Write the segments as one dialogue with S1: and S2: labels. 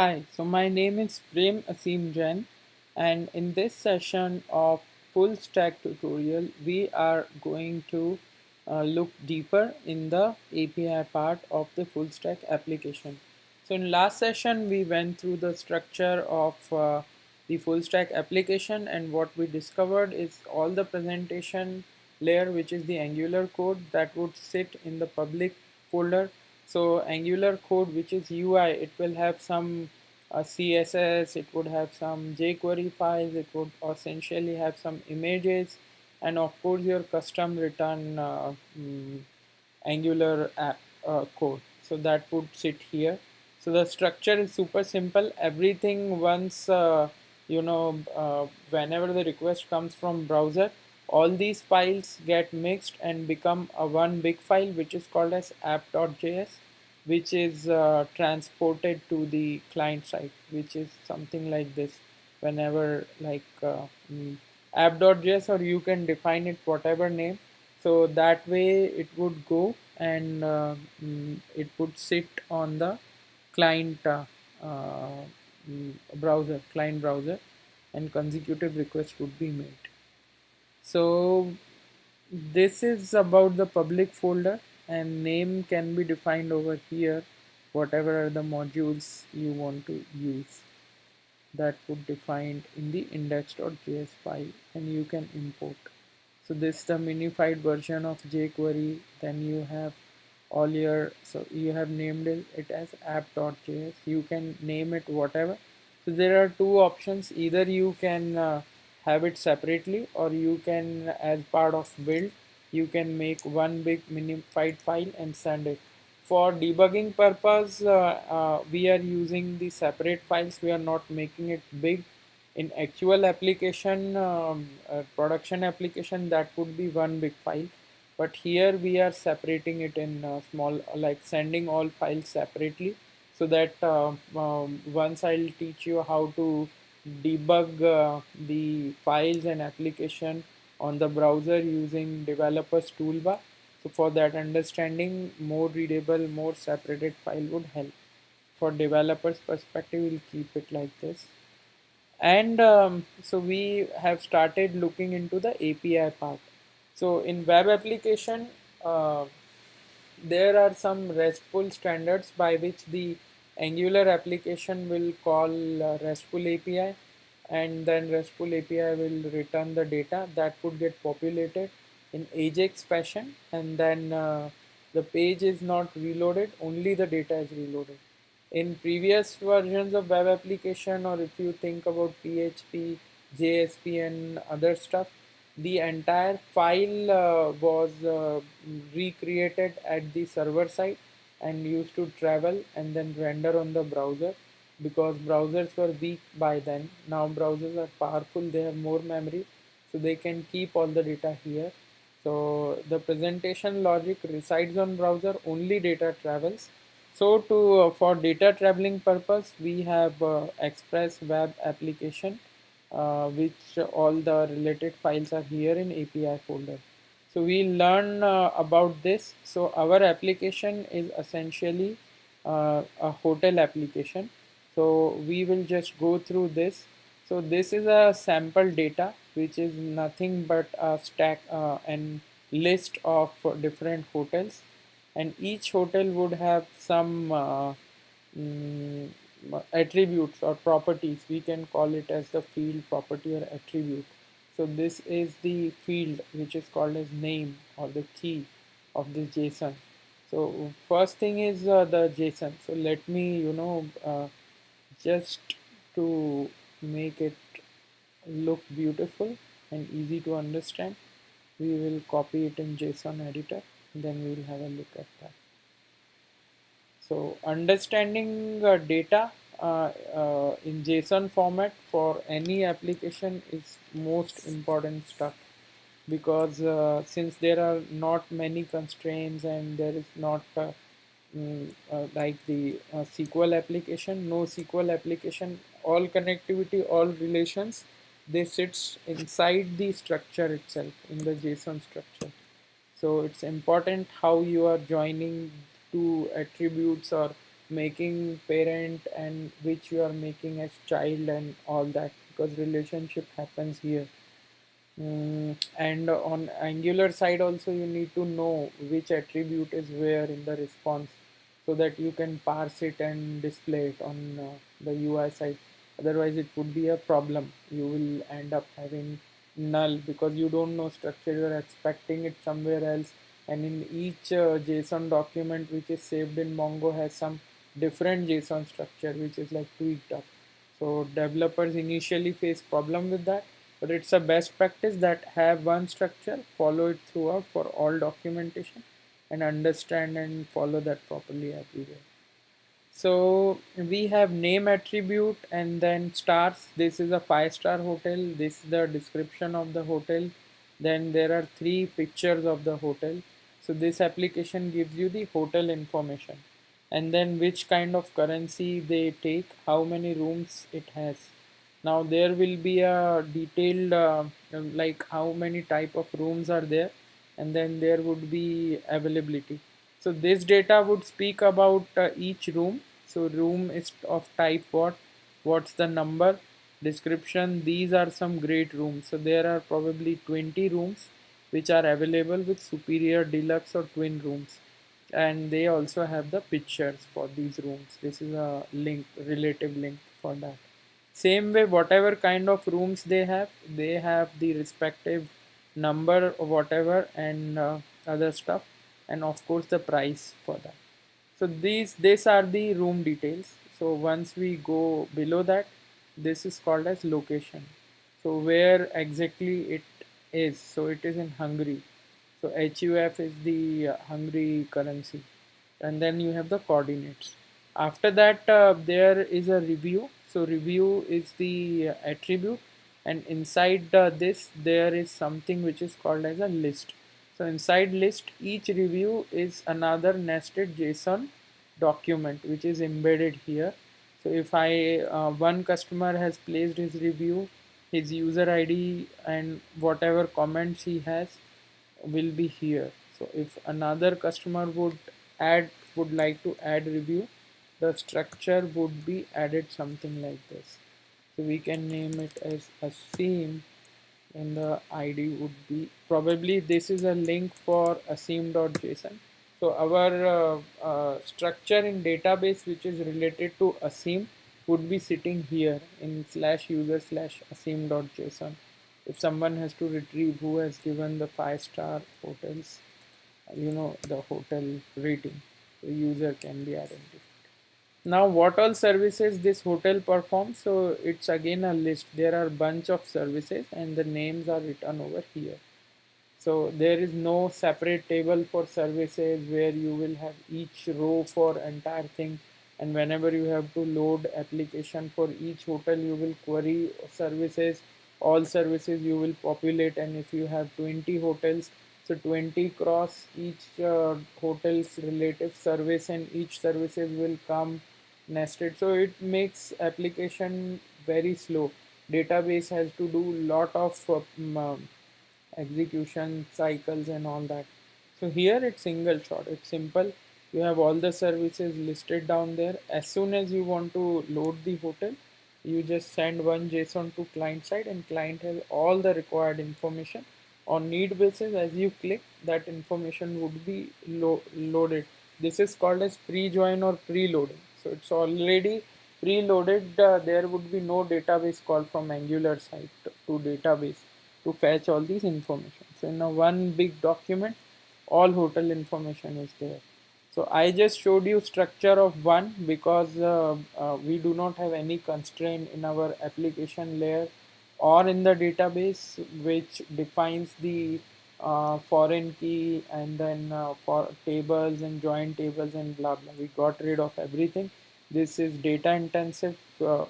S1: Hi, so my name is Aseem Jain, and in this session of full stack tutorial, we are going to look deeper in the API part of the full stack application. So in last session, we went through the structure of the full stack application, and what we discovered is all the presentation layer, which is the Angular code that would sit in the public folder. So Angular code, which is UI, it will have some CSS, it would have some jQuery files, it would essentially have some images, and of course your custom written Angular app code. So that would sit here. So the structure is super simple. Everything once whenever the request comes from browser, all these files get mixed and become a one big file, which is called as app.js, which is transported to the client side, which is something like this. Whenever app.js, or you can define it whatever name, so that way it would go and it would sit on the client uh, client browser, and consecutive requests would be made. So this is about the public folder, and name can be defined over here, whatever are the modules you want to use, that would defined in the index.js file, and you can import. So this is the minified version of jQuery. Then you have all your, so you have named it as app.js. You can name it whatever. So there are two options. Either you can have it separately, or you can, as part of build, you can make one big minified file and send it. For debugging purpose, we are using the separate files. We are not making it big. In actual application, production application, that would be one big file, but here we are separating it in small, like sending all files separately, so that once I'll teach you how to debug the files and application on the browser using developers toolbar. So for that understanding, more readable, more separated file would help. For developers perspective, we'll keep it like this. And so we have started looking into the API part. So in web application, uh, there are some RESTful standards by which the Angular application will call RESTful API, and then RESTful API will return the data that would get populated in AJAX fashion, and then the page is not reloaded, only the data is reloaded. In previous versions of web application, or if you think about PHP, JSP, and other stuff, the entire file was recreated at the server side and used to travel and then render on the browser, because browsers were weak by then. Now browsers are powerful, they have more memory, so they can keep all the data here. So the presentation logic resides on browser, only data travels. So to for data traveling purpose, we have Express Web Application, which all the related files are here in API folder. So we learn about this. So our application is essentially a hotel application. So we will just go through this. So this is a sample data, which is nothing but a stack and list of different hotels, and each hotel would have some mm, attributes or properties. We can call it as the field property or attribute. So this is the field which is called as name or the key of this JSON. So first thing is the JSON. So let me just to make it look beautiful and easy to understand, we will copy it in JSON editor, then we will have a look at that. So understanding data in JSON format for any application is most important stuff, because since there are not many constraints and there is not like the SQL application, no SQL application, all connectivity, all relations, they sits inside the structure itself, in the JSON structure. So it's important how you are joining two attributes or making parent and which you are making as child and all that, because relationship happens here. And on Angular side also you need to know which attribute is where in the response, so that you can parse it and display it on the UI side. Otherwise it would be a problem. You will end up having null because you don't know structure. You are expecting it somewhere else, and in each JSON document which is saved in Mongo has some different JSON structure which is like tweaked up. So developers initially face problem with that, but it's a best practice that have one structure, follow it throughout for all documentation, and understand and follow that properly everywhere. So we have name attribute and then stars. This is a five-star hotel. This is the description of the hotel. Then there are three pictures of the hotel. So this application gives you the hotel information, and then which kind of currency they take, how many rooms it has. Now there will be a detailed like how many type of rooms are there, and then there would be availability. So this data would speak about each room. So room is of type what, what's the number, description. These are some great rooms. So there are probably 20 rooms which are available with superior, deluxe or twin rooms. And they also have the pictures for these rooms. This is a link, relative link for that. Same way, whatever kind of rooms they have the respective number or whatever, and other stuff, and of course the price for that. So these are the room details. So once we go below that, this is called as location. So where exactly it is. So it is in Hungary. So HUF is the Hungary currency, and then you have the coordinates. After that, there is a review. So review is the attribute, and inside this there is something which is called as a list. So inside list, each review is another nested JSON document which is embedded here. So if I one customer has placed his review, his user ID and whatever comments he has will be here. So if another customer would like to add review, the structure would be added something like this. So we can name it as Aseem, and the ID would be probably this is a link for Aseem.json. So our structure in database which is related to Aseem would be sitting here in slash user slash Aseem.json. If someone has to retrieve who has given the 5-star hotels, the hotel rating, the user can be identified. Now what all services this hotel performs? So it's again a list. There are bunch of services and the names are written over here. So there is no separate table for services where you will have each row for entire thing, and whenever you have to load application for each hotel you will query services, all services you will populate, and if you have 20 hotels, so 20 cross each hotel's relative service, and each services will come nested. So it makes application very slow. Database has to do lot of execution cycles and all that. So here it's single shot, it's simple. You have all the services listed down there. As soon as you want to load the hotel, you just send one JSON to client side, and client has all the required information. On need basis, as you click, that information would be loaded. This is called as pre-join or preloading. So it's already preloaded. There would be no database call from Angular side to database to fetch all these information. So in a one big document, all hotel information is there. So I just showed you structure of one because we do not have any constraint in our application layer or in the database which defines the foreign key, and then for tables and join tables and blah blah. We got rid of everything. This is data intensive,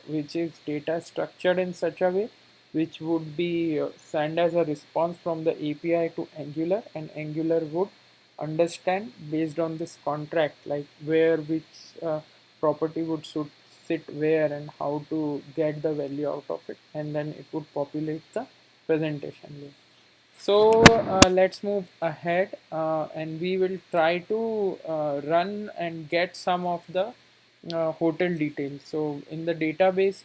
S1: which is data structured in such a way which would be sent as a response from the API to Angular, and Angular would understand based on this contract like where which property would sit where and how to get the value out of it, and then it would populate the presentation layer. So let's move ahead, and we will try to run and get some of the hotel details. So in the database,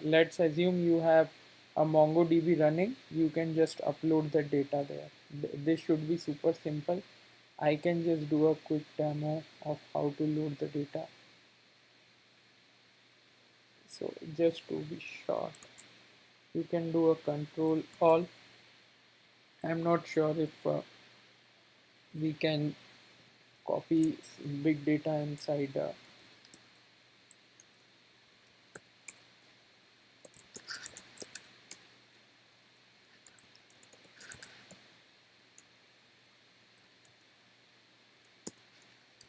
S1: let's assume you have a MongoDB running, you can just upload the data there. This should be super simple. I can just do a quick demo of how to load the data. So just to be sure, you can do a control all. I'm not sure if we can copy big data inside.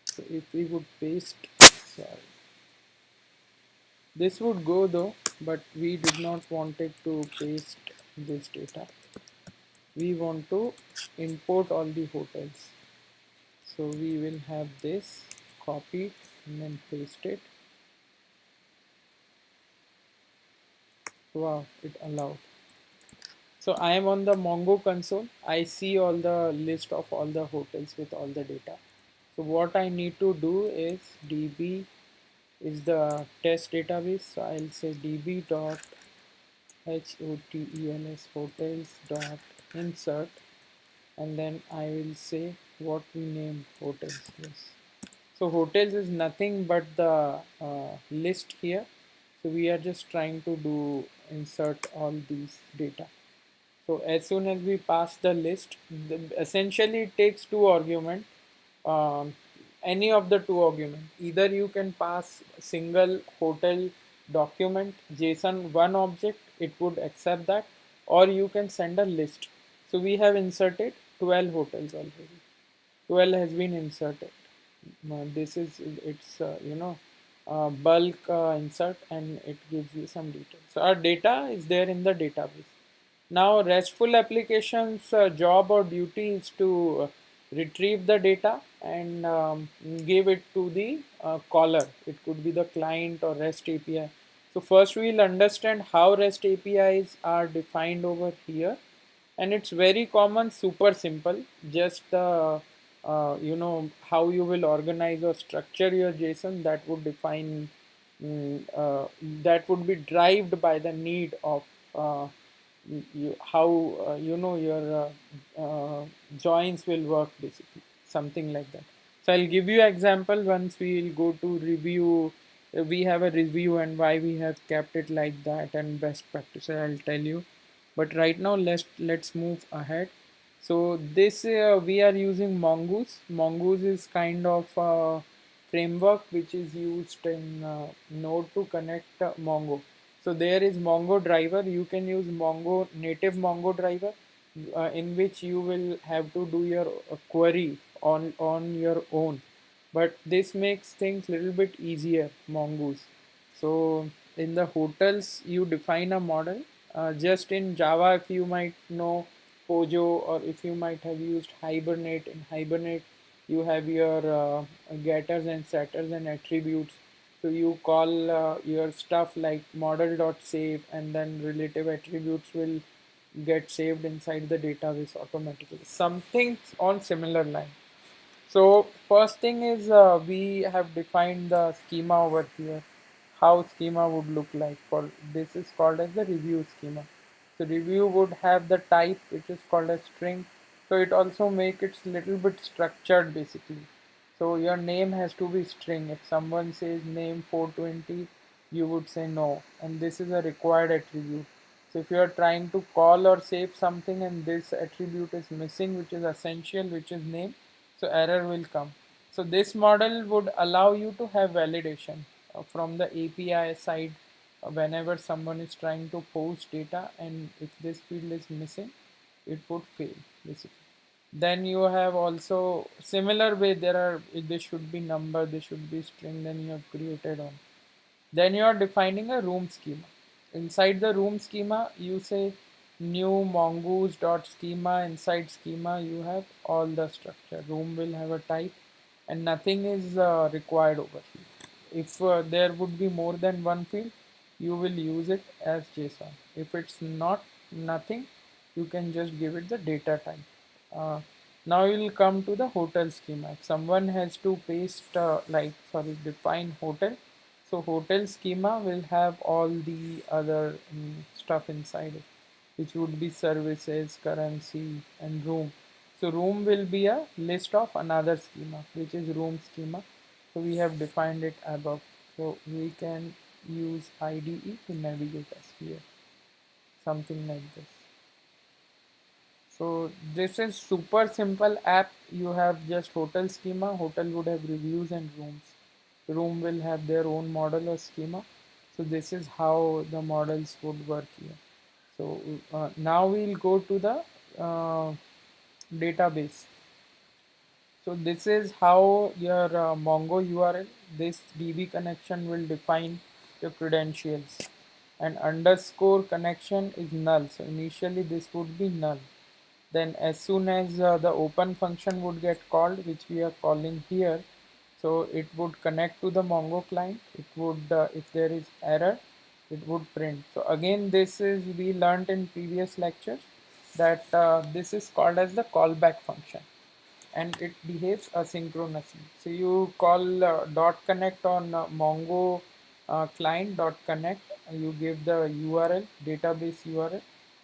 S1: So if we would paste, sorry, this would go though, but we did not want it to paste this data. We want to import all the hotels. So we will have this copied and then paste it. Wow, it allowed. So I am on the Mongo console. I see all the list of all the hotels with all the data. So what I need to do is db is the test database. So I'll say db dot hotels hotels dot insert, and then I will say what we name hotels. Yes. So hotels is nothing but the list here. So we are just trying to do insert all these data. So as soon as we pass the list, essentially it takes two argument. Um, any of the two argument. Either you can pass a single hotel document JSON one object, it would accept that, or you can send a list. So we have inserted 12 hotels already. 12 has been inserted. This is it's bulk insert, and it gives you some details. So our data is there in the database. Now RESTful applications job or duty is to retrieve the data and give it to the caller. It could be the client or REST API. So first we'll understand how REST APIs are defined over here, and it's very common, super simple. Just the how you will organize or structure your JSON, that would define that would be derived by the need of how your joins will work, basically something like that. So I'll give you example once we will go to review. We have a review and why we have kept it like that and best practices I'll tell you, but right now let's move ahead. So this we are using Mongoose. Mongoose is kind of a framework which is used in Node to connect Mongo. So there is Mongo driver. You can use Mongo native Mongo driver, in which you will have to do your query on your own. But this makes things little bit easier. Mongoose. So in the hotels, you define a model. Just in Java, if you might know Pojo, or if you might have used Hibernate. In Hibernate, you have your getters and setters and attributes. So you call your stuff like model.save, and then relative attributes will get saved inside the database automatically. Something on similar line. So first thing is we have defined the schema over here. How schema would look like for this is called as the review schema. So review would have the type which is called a string. So it also make it little bit structured basically. So your name has to be string. If someone says name 420, you would say no, and this is a required attribute. So if you are trying to call or save something and this attribute is missing, which is essential, which is name, so error will come. So this model would allow you to have validation from the API side whenever someone is trying to post data, and if this field is missing, it would fail basically. Then you have also similar way, there are, this should be number, this should be string, then you have created on. Then you are defining a room schema. Inside the room schema, you say new mongoose dot schema. Inside schema, you have all the structure. Room will have a type, and nothing is required over here. If there would be more than one field, you will use it as JSON. If it's not nothing, you can just give it the data type. Now we will come to the hotel schema. If someone has to paste, define hotel, So hotel schema will have all the other stuff inside it, which would be services, currency, and room. So room will be a list of another schema, which is room schema. So we have defined it above. So we can use IDE to navigate us here, something like this. So this is super simple app. You have just hotel schema. Hotel would have reviews and rooms. Room will have their own model or schema. So this is how the models would work here. So now we'll go to the uh, database. So this is how your Mongo URL, this DB connection will define your credentials, and underscore connection is null. So initially this would be null. Then as soon as the open function would get called, which we are calling here, so it would connect to the Mongo client. It would, if there is error, it would print. So again, this is, we learned in previous lectures that this is called as the callback function, and it behaves asynchronously. So you call dot connect on Mongo client dot connect, you give the URL, database URL,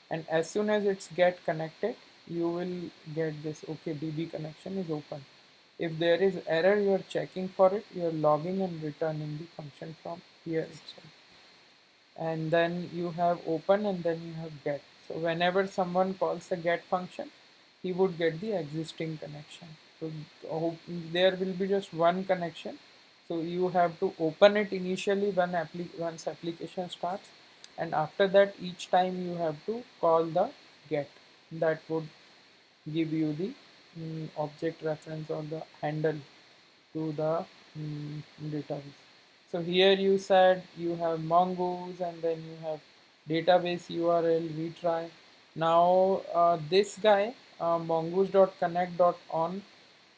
S1: and as soon as it's get connected, you will get this, okay, DB connection is open. If there is error, you are checking for it, you are logging and returning the function from here itself. And then you have open, and then you have get. So whenever someone calls the get function, he would get the existing connection. So there will be just one connection. So you have to open it initially when once application starts, and after that each time you have to call the get. That would give you the object reference or the handle to the database. So here you said you have mongoose, and then you have database URL retry. Now this guy mongoose.connect.on,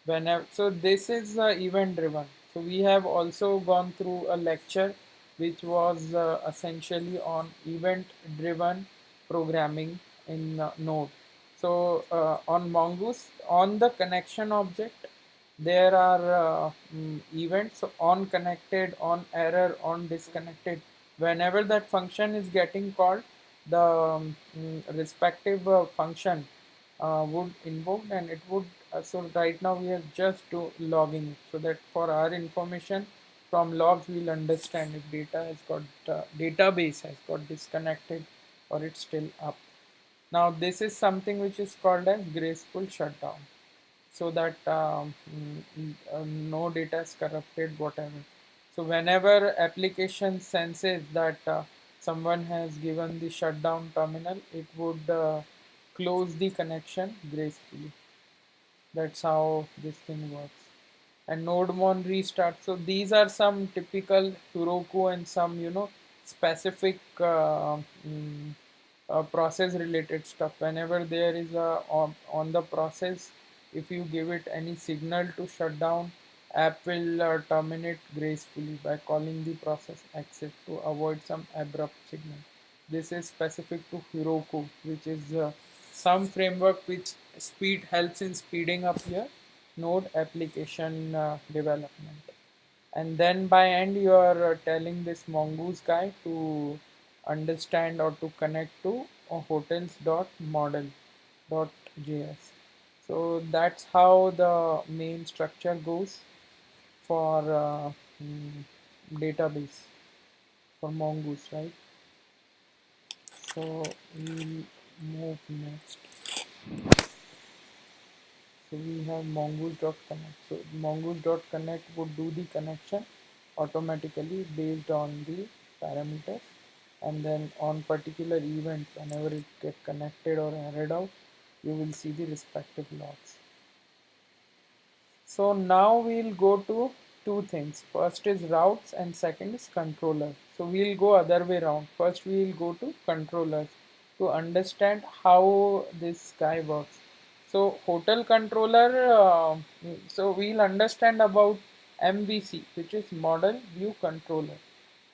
S1: whenever, so this is event driven. So we have also gone through a lecture which was essentially on event driven programming in Node. So on mongoose, on the connection object, there are events on connected, on error, on disconnected. Whenever that function is getting called, the respective function would invoke, and it would, so right now we are just logging it, so that for our information from logs we'll understand if data has got database has got disconnected or it's still up. Now this is something which is called as graceful shutdown, so that no data is corrupted, whatever. So whenever application senses that someone has given the shutdown terminal, it would close the connection gracefully. That's how this thing works. And nodemon restart. So these are some typical Heroku and some, specific process related stuff. Whenever there is a on the process, if you give it any signal to shut down, app will terminate gracefully by calling the process exit to avoid some abrupt signal. This is specific to Heroku, which is some framework which speed helps in speeding up your node application development. And then by end you are telling this mongoose guy to understand or to connect to hotels.model.js. So that's how the main structure goes for database for mongoose, right? So we'll move next. So we have mongoose.connect. So mongoose.connect would do the connection automatically based on the parameters, and then on particular event, whenever it get connected or errored out, you will see the respective logs. So now we'll go to two things. First is routes and second is controller. So we'll go other way around. First we'll go to controllers to understand how this guy works. So hotel controller, so we'll understand about MVC, which is model view controller.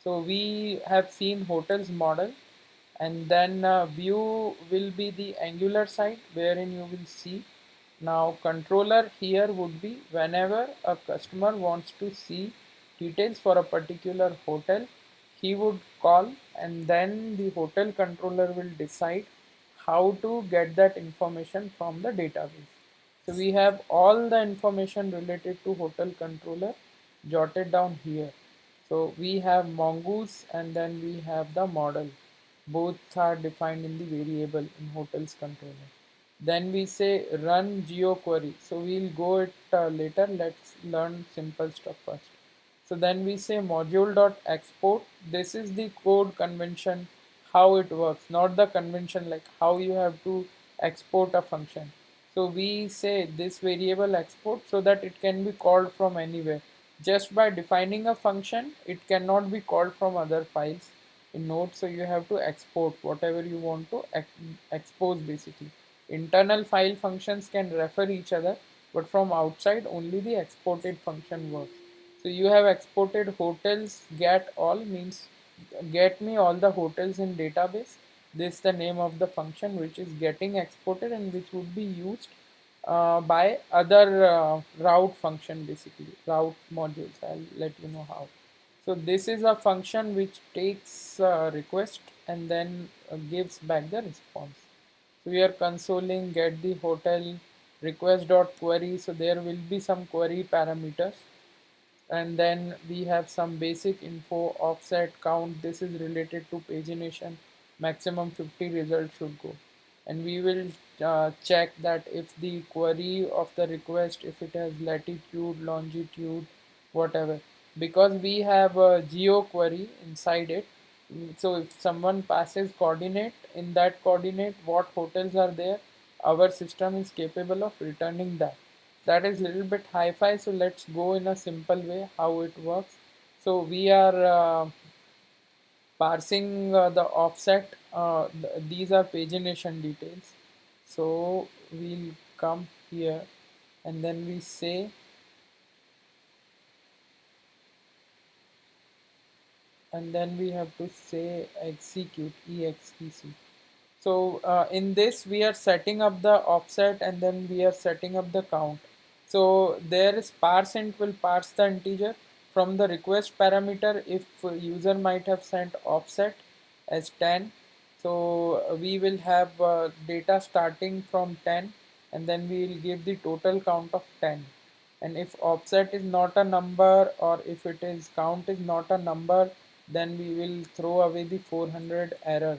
S1: So we have seen hotels model, and then view will be the angular side wherein you will see. Now controller here would be whenever a customer wants to see details for a particular hotel, he would call, and then the hotel controller will decide how to get that information from the database. So we have all the information related to hotel controller jotted down here. So we have mongoose and then we have the model. Both are defined in the variable in hotels controller. Then we say run geoquery. So we'll go it later. Let's learn simple stuff first. So then we say module.export. This is the code convention, how it works, not the convention like how you have to export a function. So we say this variable export so that it can be called from anywhere. Just by defining a function, it cannot be called from other files in Node. So you have to export whatever you want to expose basically. Internal file functions can refer each other, but from outside only the exported function works. So you have exported hotels get all means get me all the hotels in database. This is the name of the function which is getting exported and which would be used by other route function basically route modules. I'll let you know how. So this is a function which takes request and then gives back the response. So we are consoling get the hotel request dot query. So there will be some query parameters, and then we have some basic info offset count. This is related to pagination. Maximum 50 results should go, and we will check that if the query of the request, if it has latitude, longitude, whatever, because we have a geo query inside it. So if someone passes coordinate, in that coordinate what hotels are there, our system is capable of returning that. That is little bit hi-fi, so let's go in a simple way how it works. So we are parsing the offset. These are pagination details. So we'll come here and then we say, and then we have to say execute exec. So in this we are setting up the offset and then we are setting up the count. So there is parse int will parse the integer from the request parameter. If user might have sent offset as 10, so we will have data starting from 10 and then we will give the total count of 10. And if offset is not a number or if it is count is not a number, then we will throw away the 400 error.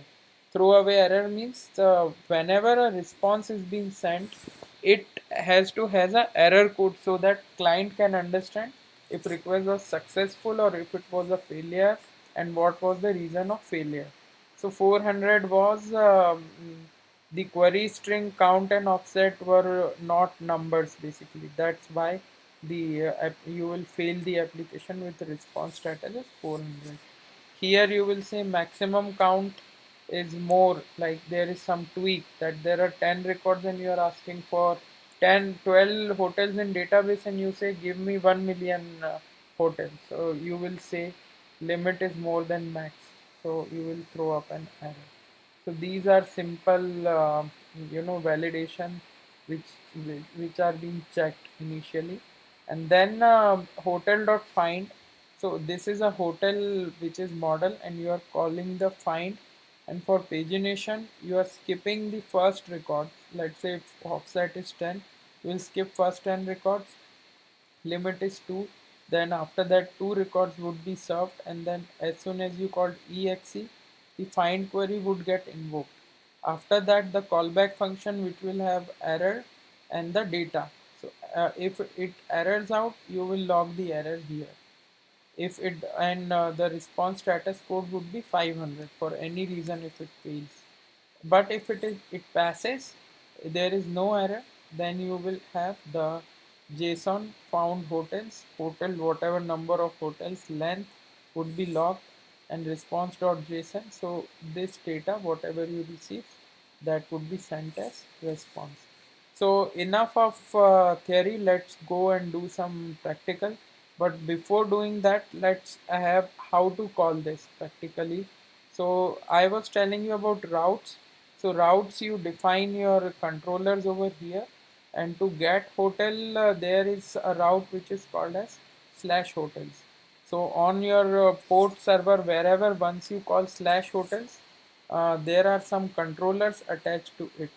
S1: Throwaway error means whenever a response is being sent, it has to has a error code so that client can understand if request was successful or if it was a failure and what was the reason of failure. So 400 was the query string count and offset were not numbers basically. That's why the you will fail the application with the response status as 400. Here you will say maximum count is more, like there is some tweak that there are 10 records and you are asking for 10 12 hotels in database and you say give me 1 million hotels. So you will say limit is more than max, so you will throw up an error. So these are simple validation which which are being checked initially. And then hotel dot find. So this is a hotel which is model and you are calling the find, and for pagination you are skipping the first record. Let's say if offset is 10, you will skip first 10 records, limit is 2, then after that 2 records would be served, and then as soon as you called exe, the find query would get invoked. After that the callback function which will have error and the data. So if it errors out, you will log the error here. If it and the response status code would be 500 for any reason if it fails. But if it passes, there is no error, then you will have the JSON found hotels, hotel whatever number of hotels length would be logged, and response.json. So this data whatever you receive, that would be sent as response. So enough of theory, let's go and do some practical. But before doing that, let's have how to call this practically. So I was telling you about routes. So routes, you define your controllers over here, and to get hotel there is a route which is called as slash hotels. So on your port server, wherever once you call slash hotels, there are some controllers attached to it.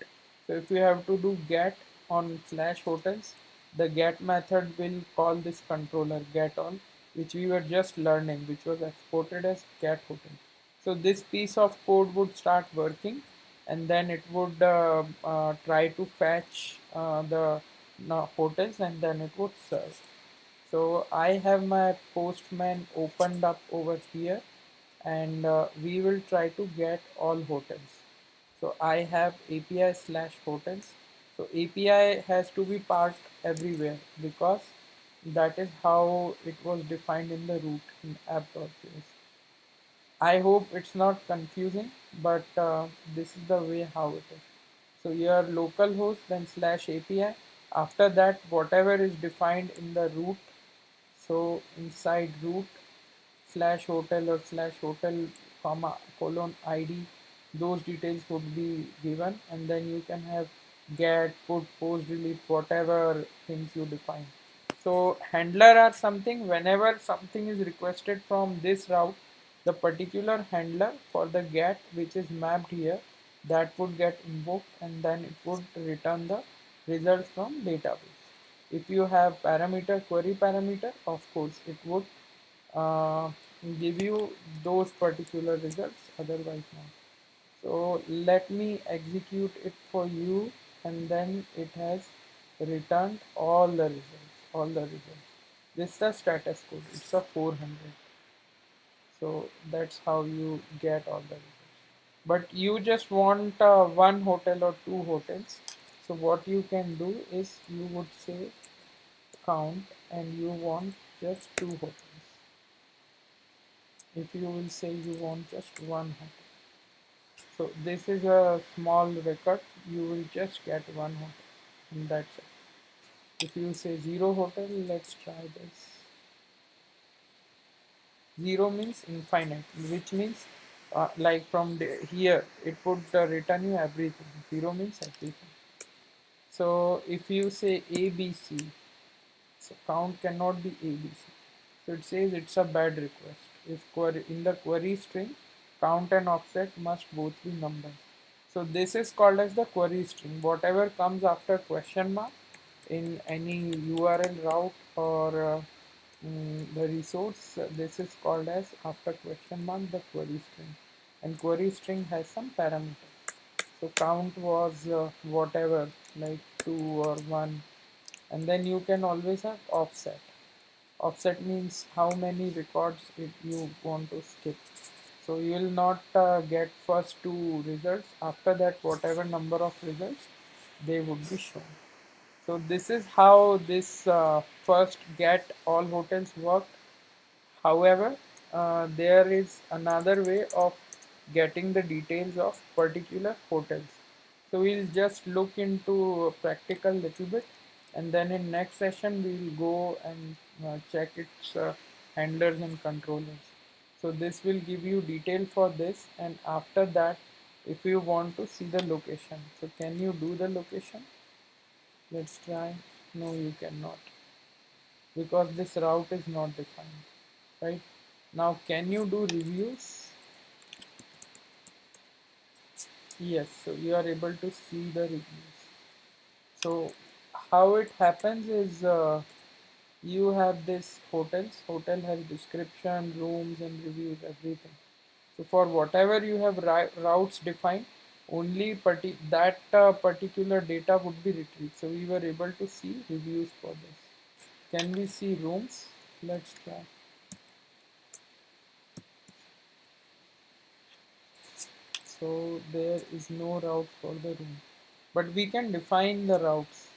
S1: So if you have to do get on slash hotels, the get method will call this controller get on, which we were just learning, which was exported as get hotel. So this piece of code would start working, and then it would try to fetch the hotels, and then it would serve. So I have my Postman opened up over here, and we will try to get all hotels. So I have API slash hotels. So API has to be part everywhere because that is how it was defined in the root in app.js. I hope it's not confusing, but this is the way how it is. So your local host, then slash API. After that, whatever is defined in the root, so inside root slash hotel or slash hotel comma colon ID, those details would be given, and then you can have get, put, post, delete, whatever things you define. So handler are something whenever something is requested from this route, the particular handler for the get which is mapped here, that would get invoked, and then it would return the results from database. If you have parameter query parameter, of course it would uh, give you those particular results, otherwise not. So let me execute it for you, and then it has returned all the results. This is the status code, it's a 400. So that's how you get all the results. But you just want one hotel or two hotels. So what you can do is you would say count, and you want just two hotels. If you will say you want just one hotel, so this is a small record, you will just get one hotel, and that's it. If you say zero hotel, let's try this. Zero means infinite, which means like from here it would return you everything. Zero means everything. So if you say ABC, so count cannot be ABC. So it says it's a bad request. If in the query string, count and offset must both be numbers. So this is called as the query string. Whatever comes after question mark in any URL route or the resource, this is called as after question mark the query string. And query string has some parameters. So count was whatever, like 2 or 1, and then you can always have offset. Offset means how many records you want to skip. So you will not get first two results. After that, whatever number of results, they would be shown. So this is how this first get all hotels work. However, there is another way of getting the details of particular hotels. So we'll just look into practical little bit, and then in next session we'll go and check its handlers and controllers. So this will give you detail for this, and after that, if you want to see the location, so can you do the location? Let's try. No, you cannot, because this route is not defined, right? Now, can you do reviews? Yes, so you are able to see the reviews. So, how it happens is you have this hotels. Hotel has description, rooms, and reviews, everything. So, for whatever you have routes defined, only that particular data would be retrieved. So, we were able to see reviews for this. Can we see rooms? Let's try. So there is no route for the room, but we can define the routes.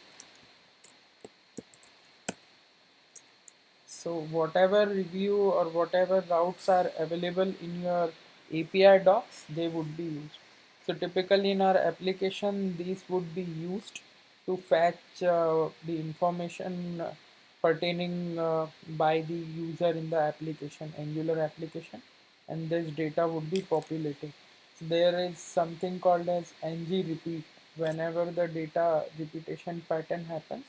S1: So whatever review or whatever routes are available in your API docs, they would be used. So typically in our application, these would be used to fetch the information pertaining by the user in the application, Angular application, and this data would be populated. So there is something called as ng repeat. Whenever the data repetition pattern happens,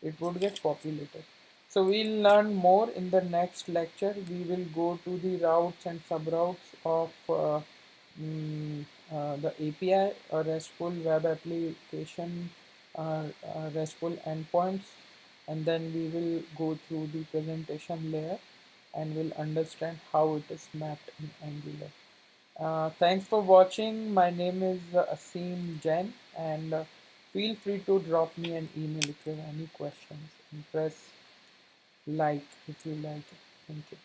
S1: it would get populated. So we'll learn more in the next lecture. We will go to the routes and subroutes of mm, the API or RESTful web application, RESTful endpoints, and then we will go through the presentation layer and will understand how it is mapped in Angular. Thanks for watching. My name is Aseem Jain, and feel free to drop me an email if you have any questions, and press like if you like it. Thank you.